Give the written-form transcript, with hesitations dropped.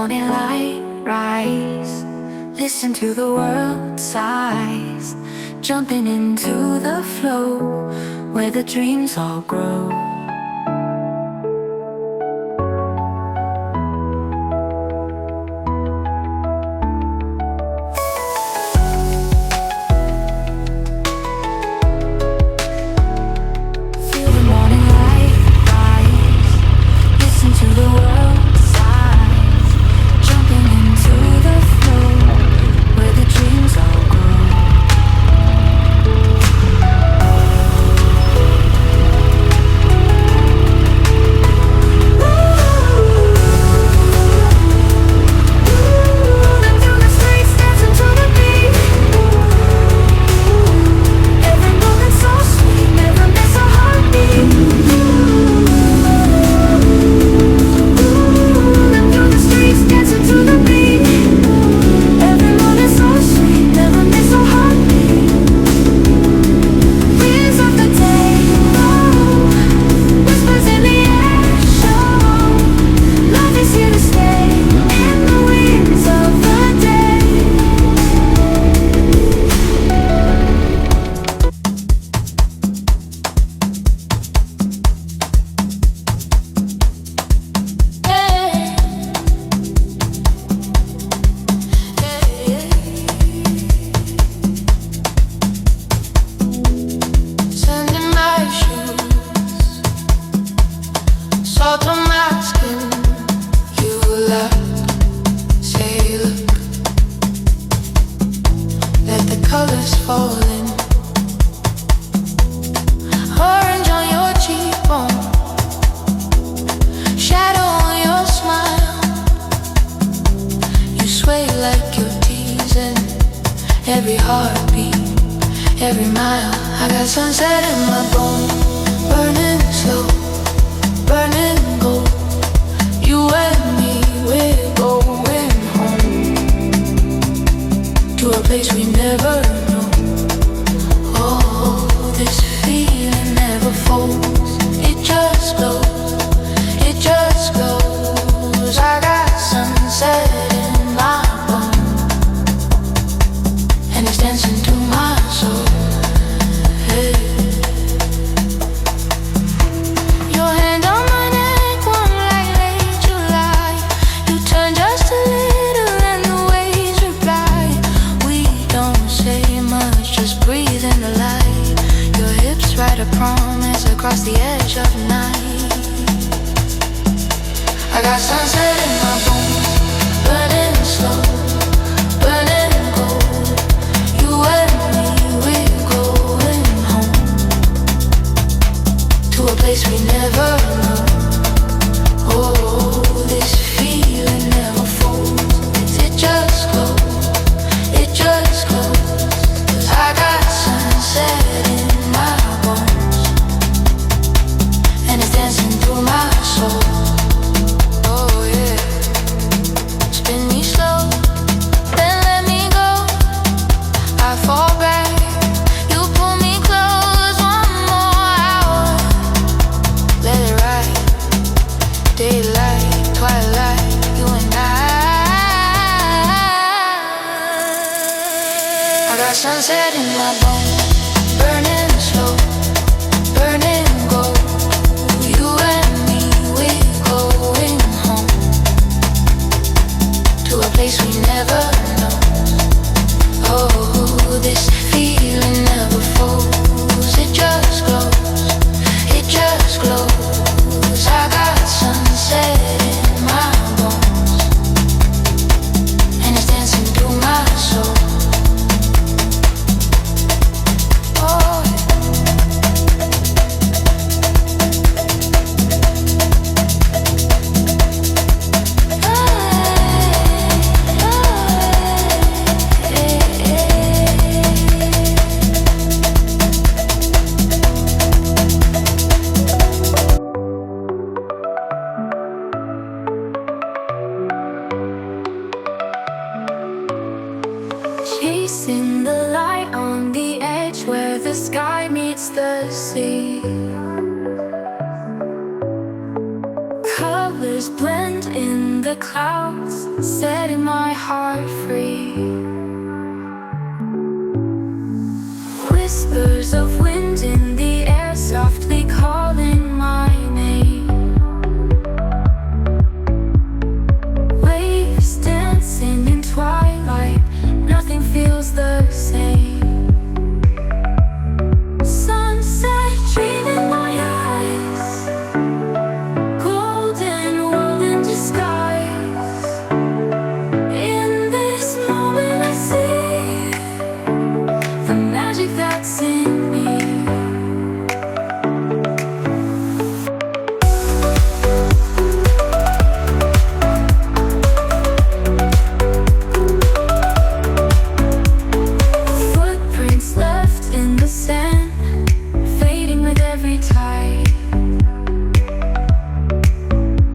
morning light rise. Listen to the world sighs, jumping into the flow where the dreams all grow. Feel the morning light rise. Listen to the world sighs, jumping into the flow where the dreams all grow. Salt on my skin, you laughed, say look. Let the colors fall in. Orange on your cheekbone, shadow on your smile. You sway like you're teasing every heartbeat, every mile. I got sunset in my bones, burning slow, burning gold. You and me, we're going home, to a place we never know. Oh, this feeling never folds. It just glows, it just glows. I got sunset in my bones, and it's dancing through my soul. Hey. Your hand on my neck, warm like late July. You turn just a little and the waves reply. We don't say much, just breathe in the light. Your hips write a promise across the edge of night. I got sunset in my bones, burning slow, burning gold. You and me, we're going home, to a place we never know. Oh, this feeling never folds. It just glows, it just glows. 'Cause I got sunset in my bones, and it's dancing through my soul. Oh yeah, spin me slow, then let me go. I fall back, you pull me close. One more hour, let it ride. Daylight, twilight, you and I got sunset in my bones, burning slow, burning gold. You and me, we're going home, to a place we never know. Oh, this feeling never folds. It just glows, it just glows. I got sunset in my bones, and it's dancing through my soul. Oh, chasing the light on the edge where the sky meets the sea. Colors blend in the the clouds, setting my heart free.